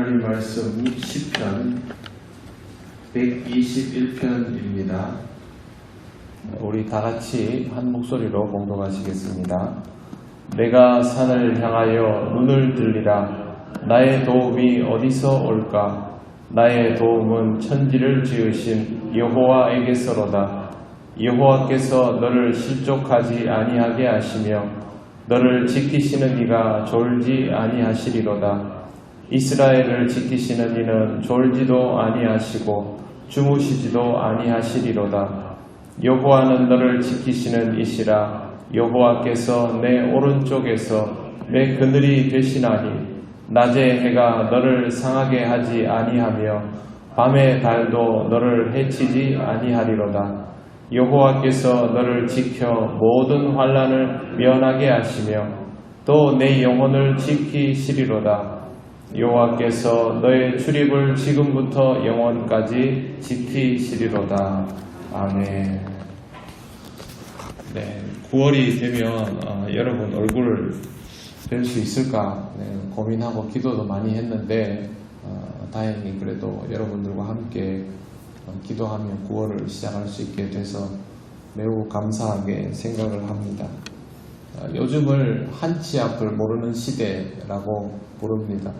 나눌 말씀 시편 121편입니다. 우리 다 같이 한 목소리로 봉독하시겠습니다. 내가 산을 향하여 눈을 들리라. 나의 도움이 어디서 올까? 나의 도움은 천지를 지으신 여호와에게서로다. 여호와께서 너를 실족하지 아니하게 하시며 너를 지키시는 이가 졸지 아니하시리로다. 이스라엘을 지키시는 이는 졸지도 아니하시고 주무시지도 아니하시리로다. 여호와는 너를 지키시는 이시라. 여호와께서 내 오른쪽에서 내 그늘이 되시나니 낮에 해가 너를 상하게 하지 아니하며 밤의 달도 너를 해치지 아니하리로다. 여호와께서 너를 지켜 모든 환난을 면하게 하시며 또 내 영혼을 지키시리로다. 여호와께서 너의 출입을 지금부터 영원까지 지키시리로다. 아멘. 네, 9월이 되면 여러분 얼굴을 뵐 수 있을까 고민하고 기도도 많이 했는데 다행히 그래도 여러분들과 함께 기도하며 9월을 시작할 수 있게 돼서 매우 감사하게 생각을 합니다. 요즘을 한치 앞을 모르는 시대라고 부릅니다.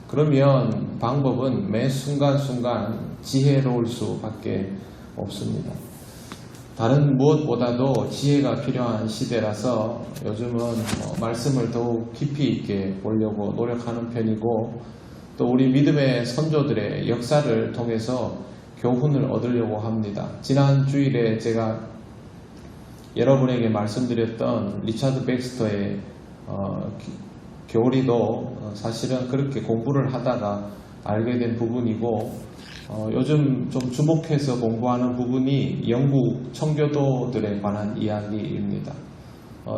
그러면 방법은 매 순간순간 지혜로울 수밖에 없습니다. 다른 무엇보다도 지혜가 필요한 시대라서 요즘은 말씀을 더욱 깊이 있게 보려고 노력하는 편이고 또 우리 믿음의 선조들의 역사를 통해서 교훈을 얻으려고 합니다. 지난 주일에 제가 여러분에게 말씀드렸던 리차드 백스터의 교리도 사실은 그렇게 공부를 하다가 알게 된 부분이고 요즘 좀 주목해서 공부하는 부분이 영국 청교도들에 관한 이야기입니다.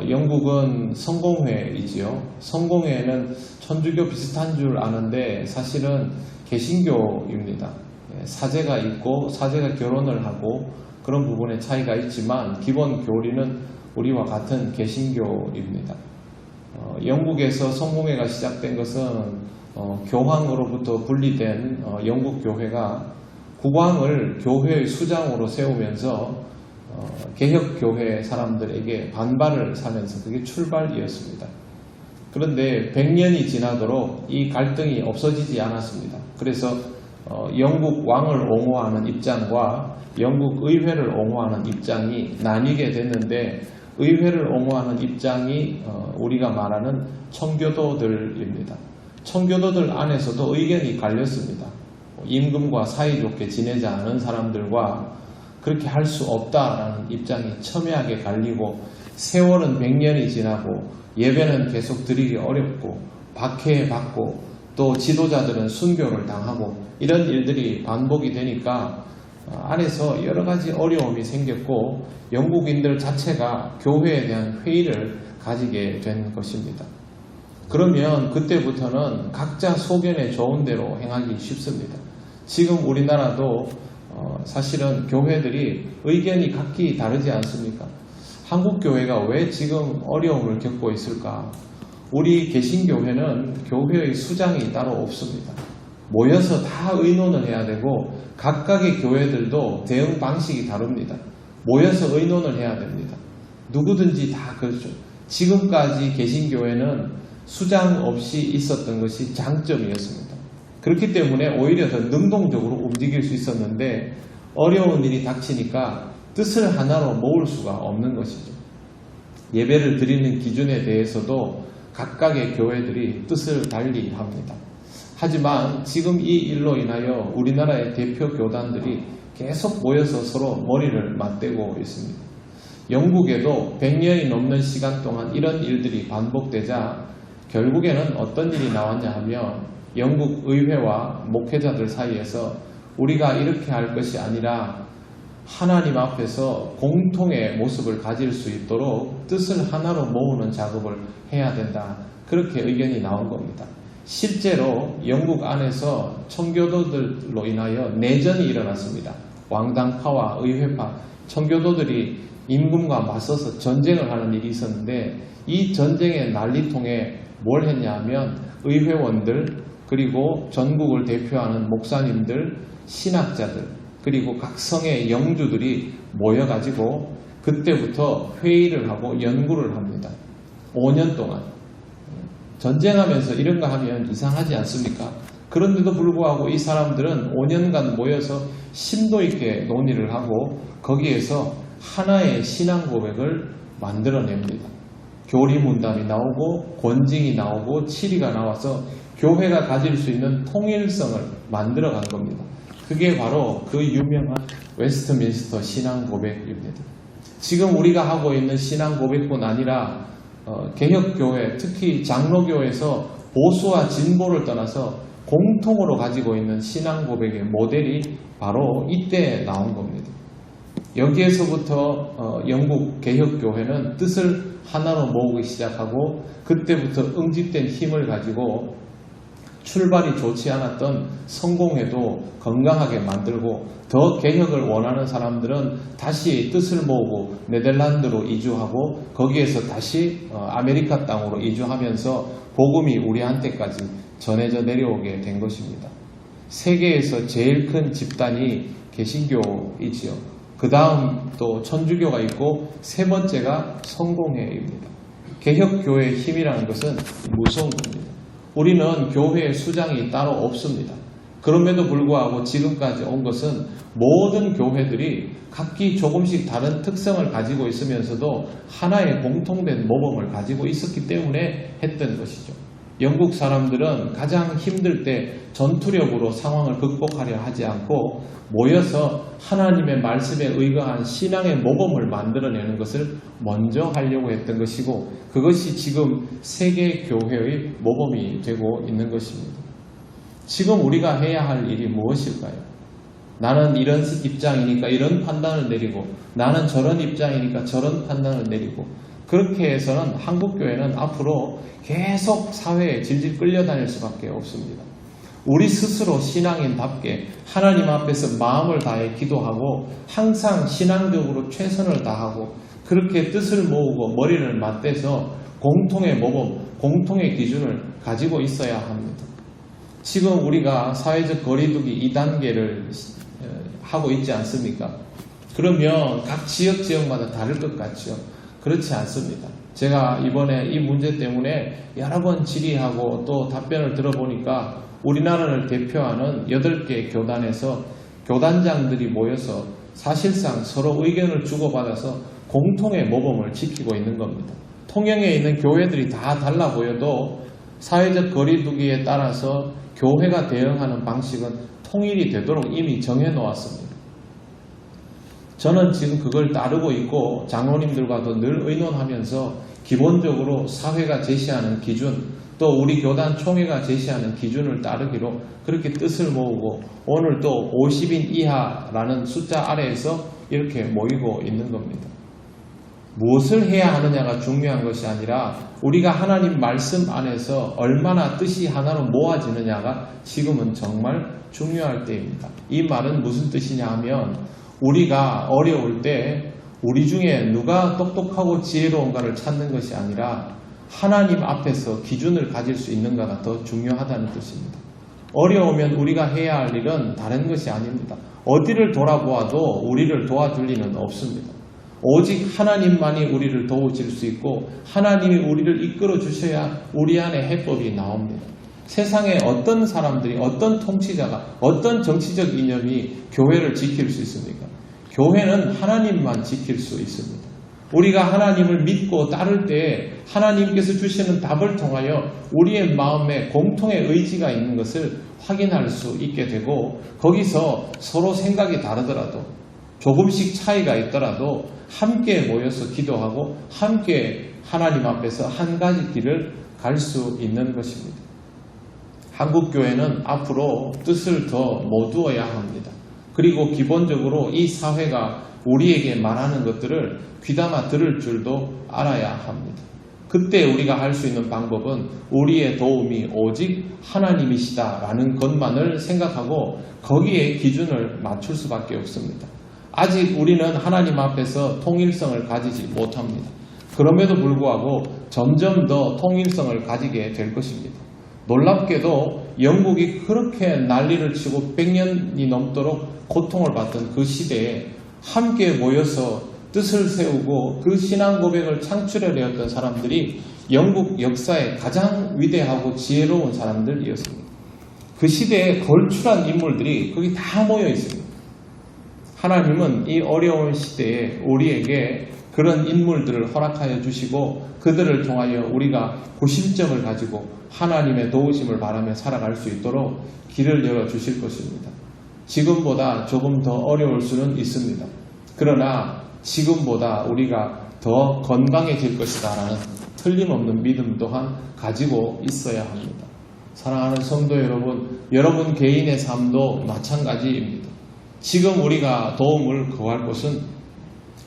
영국은 성공회이지요. 성공회는 천주교 비슷한 줄 아는데 사실은 개신교입니다. 사제가 있고 사제가 결혼을 하고 그런 부분에 차이가 있지만 기본 교리는 우리와 같은 개신교입니다. 영국에서 성공회가 시작된 것은 교황으로부터 분리된 영국 교회가 국왕을 교회의 수장으로 세우면서 개혁교회 사람들에게 반발을 사면서 그게 출발이었습니다. 그런데 100년이 지나도록 이 갈등이 없어지지 않았습니다. 그래서 영국 왕을 옹호하는 입장과 영국 의회를 옹호하는 입장이 나뉘게 됐는데 의회를 옹호하는 입장이 우리가 말하는 청교도들입니다. 청교도들 안에서도 의견이 갈렸습니다. 임금과 사이좋게 지내지 않은 사람들과 그렇게 할 수 없다라는 입장이 첨예하게 갈리고 세월은 100년이 지나고 예배는 계속 드리기 어렵고 박해받고 또 지도자들은 순교를 당하고 이런 일들이 반복이 되니까 안에서 여러 가지 어려움이 생겼고 영국인들 자체가 교회에 대한 회의를 가지게 된 것입니다. 그러면 그때부터는 각자 소견에 좋은 대로 행하기 쉽습니다. 지금 우리나라도 사실은 교회들이 의견이 각기 다르지 않습니까? 한국 교회가 왜 지금 어려움을 겪고 있을까? 우리 개신교회는 교회의 수장이 따로 없습니다. 모여서 다 의논을 해야 되고 각각의 교회들도 대응 방식이 다릅니다. 모여서 의논을 해야 됩니다. 누구든지 다 그렇죠. 지금까지 개신교회는 수장 없이 있었던 것이 장점이었습니다. 그렇기 때문에 오히려 더 능동적으로 움직일 수 있었는데 어려운 일이 닥치니까 뜻을 하나로 모을 수가 없는 것이죠. 예배를 드리는 기준에 대해서도 각각의 교회들이 뜻을 달리 합니다. 하지만 지금 이 일로 인하여 우리나라의 대표 교단들이 계속 모여서 서로 머리를 맞대고 있습니다. 영국에도 100년이 넘는 시간 동안 이런 일들이 반복되자 결국에는 어떤 일이 나왔냐 하면 영국 의회와 목회자들 사이에서 우리가 이렇게 할 것이 아니라 하나님 앞에서 공통의 모습을 가질 수 있도록 뜻을 하나로 모으는 작업을 해야 된다. 그렇게 의견이 나온 겁니다. 실제로 영국 안에서 청교도들로 인하여 내전이 일어났습니다. 왕당파와 의회파, 청교도들이 임금과 맞서서 전쟁을 하는 일이 있었는데 이 전쟁의 난리통에 뭘 했냐 하면 의회원들 그리고 전국을 대표하는 목사님들, 신학자들, 그리고 각 성의 영주들이 모여가지고 그때부터 회의를 하고 연구를 합니다. 5년 동안. 전쟁하면서 이런 거 하면 이상하지 않습니까? 그런데도 불구하고 이 사람들은 5년간 모여서 심도 있게 논의를 하고 거기에서 하나의 신앙 고백을 만들어냅니다. 교리문답이 나오고 권징이 나오고 치리가 나와서 교회가 가질 수 있는 통일성을 만들어간 겁니다. 그게 바로 그 유명한 웨스트민스터 신앙 고백입니다. 지금 우리가 하고 있는 신앙 고백뿐 아니라 개혁교회, 특히 장로교에서 보수와 진보를 떠나서 공통으로 가지고 있는 신앙 고백의 모델이 바로 이때 나온 겁니다. 여기에서부터 영국 개혁교회는 뜻을 하나로 모으기 시작하고 그때부터 응집된 힘을 가지고 출발이 좋지 않았던 성공회도 건강하게 만들고 더 개혁을 원하는 사람들은 다시 뜻을 모으고 네덜란드로 이주하고 거기에서 다시 아메리카 땅으로 이주하면서 복음이 우리한테까지 전해져 내려오게 된 것입니다. 세계에서 제일 큰 집단이 개신교이지요. 그 다음 또 천주교가 있고 세 번째가 성공회입니다. 개혁교회의 힘이라는 것은 무서운 겁니다. 우리는 교회의 수장이 따로 없습니다. 그럼에도 불구하고 지금까지 온 것은 모든 교회들이 각기 조금씩 다른 특성을 가지고 있으면서도 하나의 공통된 모범을 가지고 있었기 때문에 했던 것이죠. 영국 사람들은 가장 힘들 때 전투력으로 상황을 극복하려 하지 않고 모여서 하나님의 말씀에 의거한 신앙의 모범을 만들어내는 것을 먼저 하려고 했던 것이고 그것이 지금 세계 교회의 모범이 되고 있는 것입니다. 지금 우리가 해야 할 일이 무엇일까요? 나는 이런 입장이니까 이런 판단을 내리고 나는 저런 입장이니까 저런 판단을 내리고 그렇게 해서는 한국교회는 앞으로 계속 사회에 질질 끌려다닐 수밖에 없습니다. 우리 스스로 신앙인답게 하나님 앞에서 마음을 다해 기도하고 항상 신앙적으로 최선을 다하고 그렇게 뜻을 모으고 머리를 맞대서 공통의 모범, 공통의 기준을 가지고 있어야 합니다. 지금 우리가 사회적 거리두기 2단계를 하고 있지 않습니까? 그러면 각 지역마다 다를 것 같죠. 그렇지 않습니다. 제가 이번에 이 문제 때문에 여러 번 질의하고 또 답변을 들어보니까 우리나라를 대표하는 8개 교단에서 교단장들이 모여서 사실상 서로 의견을 주고받아서 공통의 모범을 지키고 있는 겁니다. 통영에 있는 교회들이 다 달라 보여도 사회적 거리두기에 따라서 교회가 대응하는 방식은 통일이 되도록 이미 정해놓았습니다. 저는 지금 그걸 따르고 있고 장로님들과도 늘 의논하면서 기본적으로 사회가 제시하는 기준 또 우리 교단 총회가 제시하는 기준을 따르기로 그렇게 뜻을 모으고 오늘 또 50인 이하라는 숫자 아래에서 이렇게 모이고 있는 겁니다. 무엇을 해야 하느냐가 중요한 것이 아니라 우리가 하나님 말씀 안에서 얼마나 뜻이 하나로 모아지느냐가 지금은 정말 중요할 때입니다. 이 말은 무슨 뜻이냐 하면 우리가 어려울 때 우리 중에 누가 똑똑하고 지혜로운가를 찾는 것이 아니라 하나님 앞에서 기준을 가질 수 있는가가 더 중요하다는 뜻입니다. 어려우면 우리가 해야 할 일은 다른 것이 아닙니다. 어디를 돌아보아도 우리를 도와줄 리는 없습니다. 오직 하나님만이 우리를 도우실 수 있고 하나님이 우리를 이끌어 주셔야 우리 안에 해법이 나옵니다. 세상에 어떤 사람들이 어떤 통치자가 어떤 정치적 이념이 교회를 지킬 수 있습니까? 교회는 하나님만 지킬 수 있습니다. 우리가 하나님을 믿고 따를 때 하나님께서 주시는 답을 통하여 우리의 마음에 공통의 의지가 있는 것을 확인할 수 있게 되고 거기서 서로 생각이 다르더라도 조금씩 차이가 있더라도 함께 모여서 기도하고 함께 하나님 앞에서 한 가지 길을 갈 수 있는 것입니다. 한국교회는 앞으로 뜻을 더 모두어야 합니다. 그리고 기본적으로 이 사회가 우리에게 말하는 것들을 귀담아 들을 줄도 알아야 합니다. 그때 우리가 할 수 있는 방법은 우리의 도움이 오직 하나님이시다라는 것만을 생각하고 거기에 기준을 맞출 수밖에 없습니다. 아직 우리는 하나님 앞에서 통일성을 가지지 못합니다. 그럼에도 불구하고 점점 더 통일성을 가지게 될 것입니다. 놀랍게도 영국이 그렇게 난리를 치고 100년이 넘도록 고통을 받던 그 시대에 함께 모여서 뜻을 세우고 그 신앙 고백을 창출해내었던 사람들이 영국 역사의 가장 위대하고 지혜로운 사람들이었습니다. 그 시대에 걸출한 인물들이 거기 다 모여 있습니다. 하나님은 이 어려운 시대에 우리에게 그런 인물들을 허락하여 주시고 그들을 통하여 우리가 구심점을 가지고 하나님의 도우심을 바라며 살아갈 수 있도록 길을 열어주실 것입니다. 지금보다 조금 더 어려울 수는 있습니다. 그러나 지금보다 우리가 더 건강해질 것이다 라는 틀림없는 믿음 또한 가지고 있어야 합니다. 사랑하는 성도 여러분, 여러분 개인의 삶도 마찬가지입니다. 지금 우리가 도움을 구할 곳은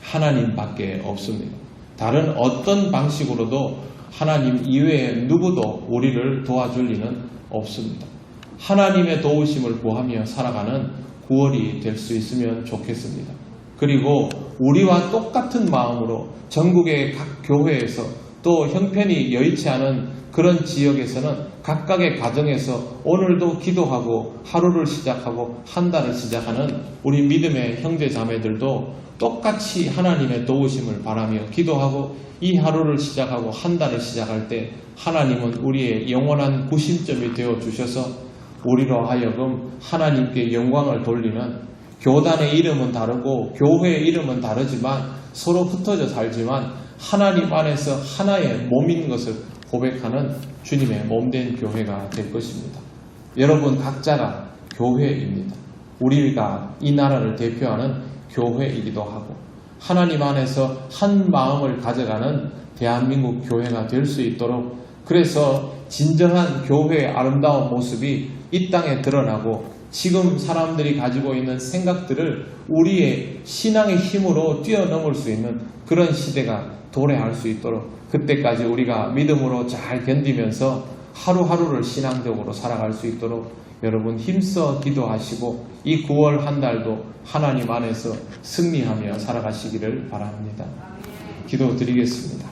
하나님밖에 없습니다. 다른 어떤 방식으로도 하나님 이외에 누구도 우리를 도와줄 리는 없습니다. 하나님의 도우심을 구하며 살아가는 9월이 될 수 있으면 좋겠습니다. 그리고 우리와 똑같은 마음으로 전국의 각 교회에서 또 형편이 여의치 않은 그런 지역에서는 각각의 가정에서 오늘도 기도하고 하루를 시작하고 한 달을 시작하는 우리 믿음의 형제 자매들도 똑같이 하나님의 도우심을 바라며 기도하고 이 하루를 시작하고 한 달을 시작할 때 하나님은 우리의 영원한 구심점이 되어 주셔서 우리로 하여금 하나님께 영광을 돌리는, 교단의 이름은 다르고 교회의 이름은 다르지만 서로 흩어져 살지만 하나님 안에서 하나의 몸인 것을 고백하는 주님의 몸된 교회가 될 것입니다. 여러분 각자가 교회입니다. 우리가 이 나라를 대표하는 교회이기도 하고 하나님 안에서 한 마음을 가져가는 대한민국 교회가 될 수 있도록, 그래서 진정한 교회의 아름다운 모습이 이 땅에 드러나고 지금 사람들이 가지고 있는 생각들을 우리의 신앙의 힘으로 뛰어넘을 수 있는 그런 시대가 도래할 수 있도록, 그때까지 우리가 믿음으로 잘 견디면서 하루하루를 신앙적으로 살아갈 수 있도록 여러분 힘써 기도하시고 이 9월 한 달도 하나님 안에서 승리하며 살아가시기를 바랍니다. 기도드리겠습니다.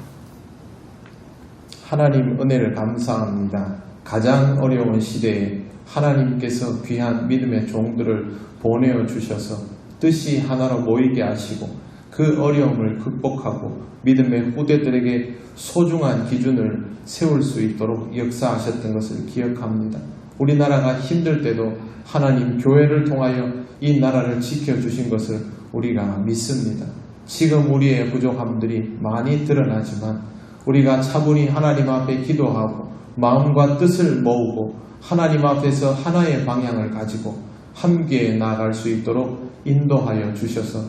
하나님 은혜를 감사합니다. 가장 어려운 시대에 하나님께서 귀한 믿음의 종들을 보내어 주셔서 뜻이 하나로 모이게 하시고 그 어려움을 극복하고 믿음의 후대들에게 소중한 기준을 세울 수 있도록 역사하셨던 것을 기억합니다. 우리나라가 힘들 때도 하나님 교회를 통하여 이 나라를 지켜주신 것을 우리가 믿습니다. 지금 우리의 부족함들이 많이 드러나지만 우리가 차분히 하나님 앞에 기도하고 마음과 뜻을 모으고 하나님 앞에서 하나의 방향을 가지고 함께 나아갈 수 있도록 인도하여 주셔서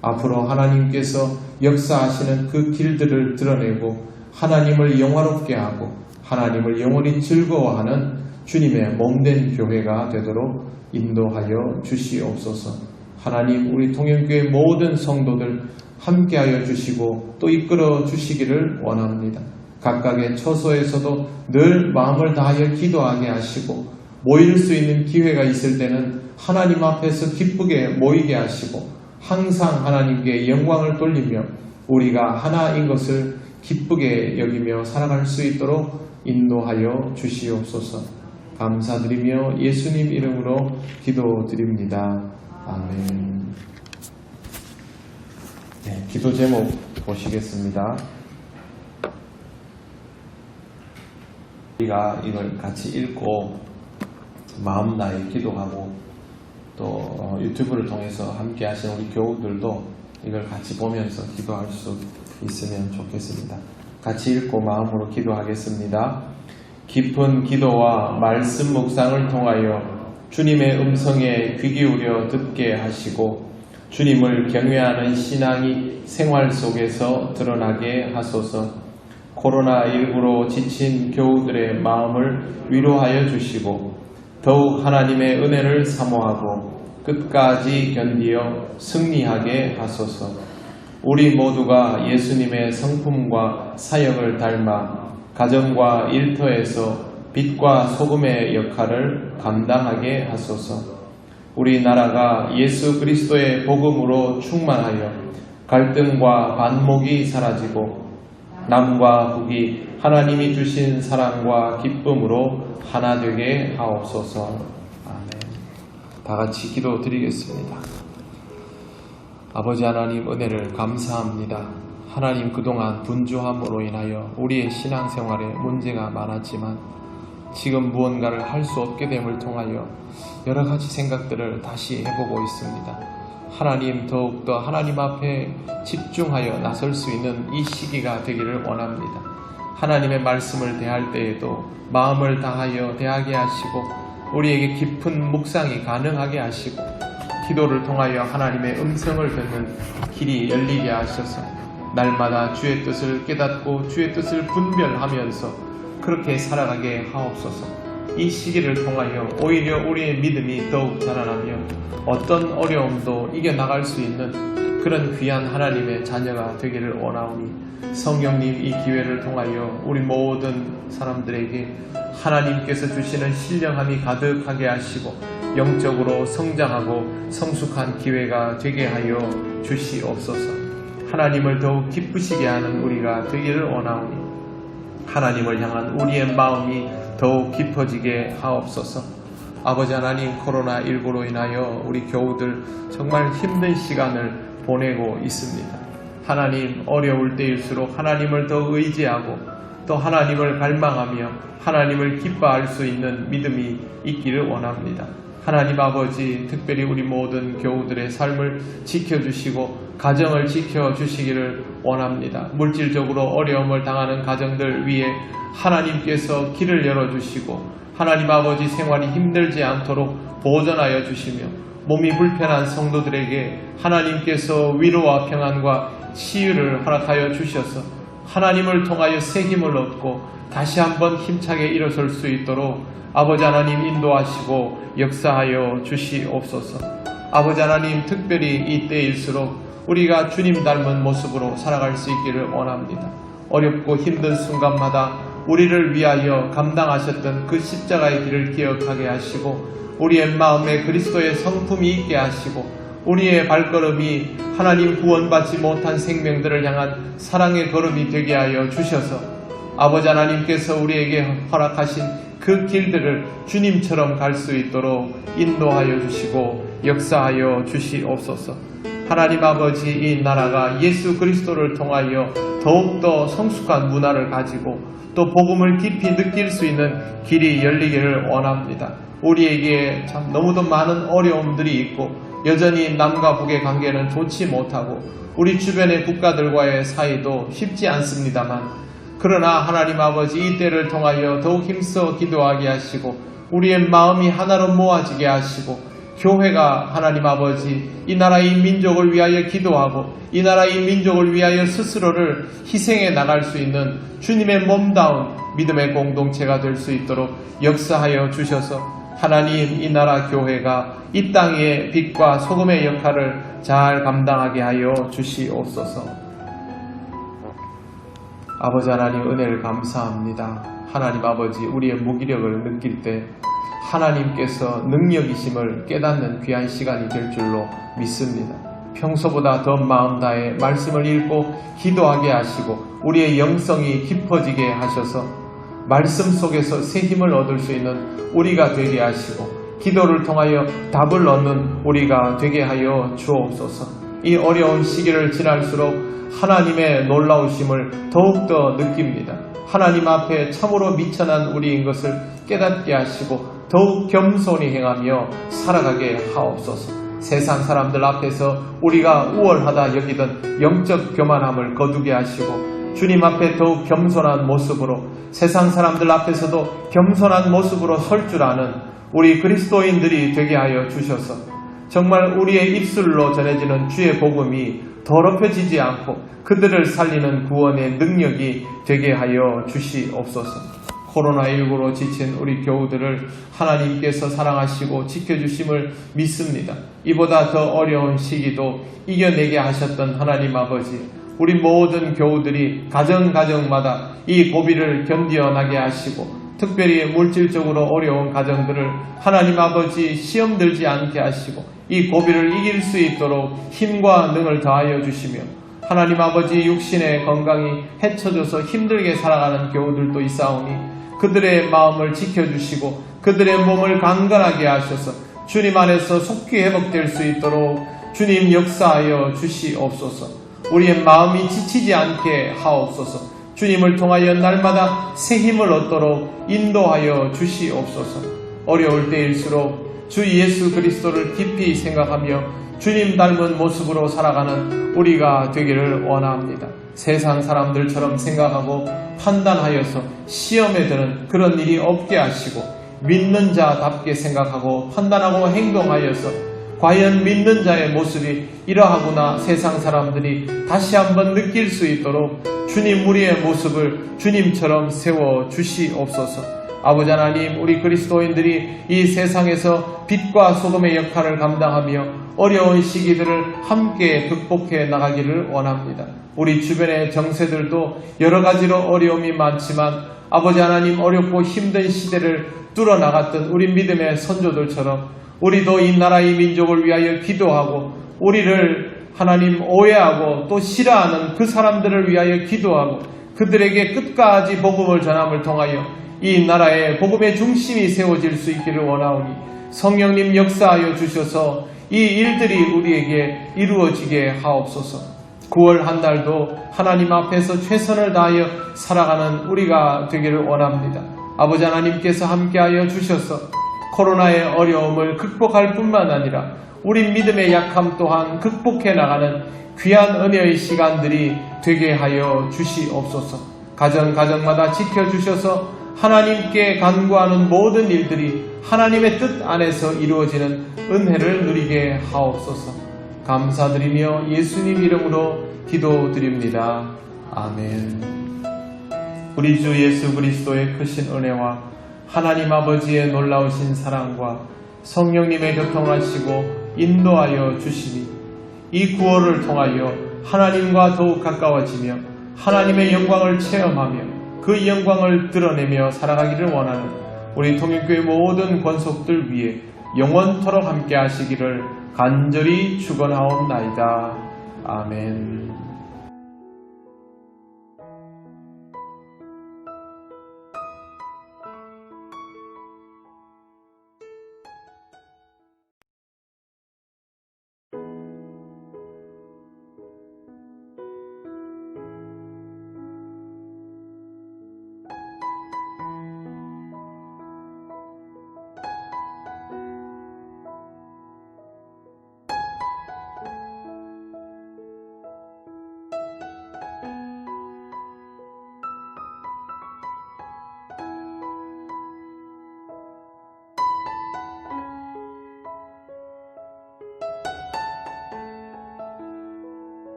앞으로 하나님께서 역사하시는 그 길들을 드러내고 하나님을 영화롭게 하고 하나님을 영원히 즐거워하는 주님의 몸된 교회가 되도록 인도하여 주시옵소서. 하나님, 우리 통영교회 모든 성도들 함께하여 주시고 또 이끌어 주시기를 원합니다. 각각의 처소에서도 늘 마음을 다하여 기도하게 하시고 모일 수 있는 기회가 있을 때는 하나님 앞에서 기쁘게 모이게 하시고 항상 하나님께 영광을 돌리며 우리가 하나인 것을 기쁘게 여기며 살아갈 수 있도록 인도하여 주시옵소서. 감사드리며 예수님 이름으로 기도드립니다. 아멘. 네, 기도 제목 보시겠습니다. 우리가 이걸 같이 읽고 마음 다해 기도하고 또 유튜브를 통해서 함께 하시는 우리 교우들도 이걸 같이 보면서 기도할 수 있으면 좋겠습니다. 같이 읽고 마음으로 기도하겠습니다. 깊은 기도와 말씀 묵상을 통하여 주님의 음성에 귀 기울여 듣게 하시고 주님을 경외하는 신앙이 생활 속에서 드러나게 하소서. 코로나19로 지친 교우들의 마음을 위로하여 주시고 더욱 하나님의 은혜를 사모하고 끝까지 견디어 승리하게 하소서. 우리 모두가 예수님의 성품과 사역을 닮아 가정과 일터에서 빛과 소금의 역할을 감당하게 하소서. 우리나라가 예수 그리스도의 복음으로 충만하여 갈등과 반목이 사라지고 남과 북이 하나님이 주신 사랑과 기쁨으로 하나 되게 하옵소서. 아멘. 다 같이 기도 드리겠습니다. 아버지 하나님, 은혜를 감사합니다. 하나님, 그동안 분주함으로 인하여 우리의 신앙생활에 문제가 많았지만 지금 무언가를 할 수 없게 됨을 통하여 여러 가지 생각들을 다시 해보고 있습니다. 하나님, 더욱더 하나님 앞에 집중하여 나설 수 있는 이 시기가 되기를 원합니다. 하나님의 말씀을 대할 때에도 마음을 다하여 대하게 하시고 우리에게 깊은 묵상이 가능하게 하시고 기도를 통하여 하나님의 음성을 듣는 길이 열리게 하셔서 날마다 주의 뜻을 깨닫고 주의 뜻을 분별하면서 그렇게 살아가게 하옵소서. 이 시기를 통하여 오히려 우리의 믿음이 더욱 자라나며 어떤 어려움도 이겨나갈 수 있는 그런 귀한 하나님의 자녀가 되기를 원하오니 성령님, 이 기회를 통하여 우리 모든 사람들에게 하나님께서 주시는 신령함이 가득하게 하시고 영적으로 성장하고 성숙한 기회가 되게 하여 주시옵소서. 하나님을 더욱 기쁘시게 하는 우리가 되기를 원하오니 하나님을 향한 우리의 마음이 더욱 깊어지게 하옵소서. 아버지 하나님, 코로나19로 인하여 우리 교우들 정말 힘든 시간을 보내고 있습니다. 하나님, 어려울 때일수록 하나님을 더 의지하고 또 하나님을 갈망하며 하나님을 기뻐할 수 있는 믿음이 있기를 원합니다. 하나님 아버지, 특별히 우리 모든 교우들의 삶을 지켜주시고 가정을 지켜주시기를 원합니다. 물질적으로 어려움을 당하는 가정들 위에 하나님께서 길을 열어주시고 하나님 아버지, 생활이 힘들지 않도록 보전하여 주시며 몸이 불편한 성도들에게 하나님께서 위로와 평안과 치유를 허락하여 주셔서 하나님을 통하여 새 힘을 얻고 다시 한번 힘차게 일어설 수 있도록 아버지 하나님 인도하시고 역사하여 주시옵소서. 아버지 하나님, 특별히 이때일수록 우리가 주님 닮은 모습으로 살아갈 수 있기를 원합니다. 어렵고 힘든 순간마다 우리를 위하여 감당하셨던 그 십자가의 길을 기억하게 하시고 우리의 마음에 그리스도의 성품이 있게 하시고 우리의 발걸음이 하나님 구원받지 못한 생명들을 향한 사랑의 걸음이 되게 하여 주셔서 아버지 하나님께서 우리에게 허락하신 그 길들을 주님처럼 갈 수 있도록 인도하여 주시고 역사하여 주시옵소서. 하나님 아버지, 이 나라가 예수 그리스도를 통하여 더욱더 성숙한 문화를 가지고 또 복음을 깊이 느낄 수 있는 길이 열리기를 원합니다. 우리에게 참 너무도 많은 어려움들이 있고 여전히 남과 북의 관계는 좋지 못하고 우리 주변의 국가들과의 사이도 쉽지 않습니다만 그러나 하나님 아버지, 이 때를 통하여 더욱 힘써 기도하게 하시고 우리의 마음이 하나로 모아지게 하시고 교회가 하나님 아버지, 이 나라 이 민족을 위하여 기도하고 이 나라 이 민족을 위하여 스스로를 희생해 나갈 수 있는 주님의 몸다운 믿음의 공동체가 될 수 있도록 역사하여 주셔서 하나님, 이 나라 교회가 이 땅의 빛과 소금의 역할을 잘 감당하게 하여 주시옵소서. 아버지 하나님, 은혜를 감사합니다. 하나님 아버지, 우리의 무기력을 느낄 때 하나님께서 능력이심을 깨닫는 귀한 시간이 될 줄로 믿습니다. 평소보다 더 마음 다해 말씀을 읽고 기도하게 하시고 우리의 영성이 깊어지게 하셔서 말씀 속에서 새 힘을 얻을 수 있는 우리가 되게 하시고 기도를 통하여 답을 얻는 우리가 되게 하여 주옵소서. 이 어려운 시기를 지날수록 하나님의 놀라우심을 더욱더 느낍니다. 하나님 앞에 참으로 미천한 우리인 것을 깨닫게 하시고 더욱 겸손히 행하며 살아가게 하옵소서. 세상 사람들 앞에서 우리가 우월하다 여기던 영적 교만함을 거두게 하시고 주님 앞에 더욱 겸손한 모습으로 세상 사람들 앞에서도 겸손한 모습으로 설 줄 아는 우리 그리스도인들이 되게 하여 주셔서 정말 우리의 입술로 전해지는 주의 복음이 더럽혀지지 않고 그들을 살리는 구원의 능력이 되게 하여 주시옵소서. 코로나19로 지친 우리 교우들을 하나님께서 사랑하시고 지켜주심을 믿습니다. 이보다 더 어려운 시기도 이겨내게 하셨던 하나님 아버지, 우리 모든 교우들이 가정마다 이 고비를 견뎌나게 하시고 특별히 물질적으로 어려운 가정들을 하나님 아버지 시험 들지 않게 하시고 이 고비를 이길 수 있도록 힘과 능을 더하여 주시며 하나님 아버지 육신의 건강이 해쳐져서 힘들게 살아가는 교우들도 있사오니 그들의 마음을 지켜주시고 그들의 몸을 강건하게 하셔서 주님 안에서 속히 회복될 수 있도록 주님 역사하여 주시옵소서. 우리의 마음이 지치지 않게 하옵소서. 주님을 통하여 날마다 새 힘을 얻도록 인도하여 주시옵소서. 어려울 때일수록 주 예수 그리스도를 깊이 생각하며 주님 닮은 모습으로 살아가는 우리가 되기를 원합니다. 세상 사람들처럼 생각하고 판단하여서 시험에 드는 그런 일이 없게 하시고 믿는 자답게 생각하고 판단하고 행동하여서 과연 믿는 자의 모습이 이러하구나 세상 사람들이 다시 한번 느낄 수 있도록 주님 우리의 모습을 주님처럼 세워 주시옵소서. 아버지 하나님, 우리 그리스도인들이 이 세상에서 빛과 소금의 역할을 감당하며 어려운 시기들을 함께 극복해 나가기를 원합니다. 우리 주변의 정세들도 여러 가지로 어려움이 많지만 아버지 하나님, 어렵고 힘든 시대를 뚫어나갔던 우리 믿음의 선조들처럼 우리도 이 나라의 민족을 위하여 기도하고 우리를 하나님 오해하고 또 싫어하는 그 사람들을 위하여 기도하고 그들에게 끝까지 복음을 전함을 통하여 이 나라의 복음의 중심이 세워질 수 있기를 원하오니 성령님 역사하여 주셔서 이 일들이 우리에게 이루어지게 하옵소서. 9월 한 달도 하나님 앞에서 최선을 다하여 살아가는 우리가 되기를 원합니다. 아버지 하나님께서 함께하여 주셔서 코로나의 어려움을 극복할 뿐만 아니라 우리 믿음의 약함 또한 극복해 나가는 귀한 은혜의 시간들이 되게 하여 주시옵소서. 가정마다 지켜주셔서 하나님께 간구하는 모든 일들이 하나님의 뜻 안에서 이루어지는 은혜를 누리게 하옵소서. 감사드리며 예수님 이름으로 기도드립니다. 아멘. 우리 주 예수 그리스도의 크신 은혜와 하나님 아버지의 놀라우신 사랑과 성령님의 교통하시고 인도하여 주시니 이 구원을 통하여 하나님과 더욱 가까워지며 하나님의 영광을 체험하며 그 영광을 드러내며 살아가기를 원하는 우리 통일교회 모든 권속들 위해 영원토록 함께 하시기를 간절히 축원하옵나이다. 아멘.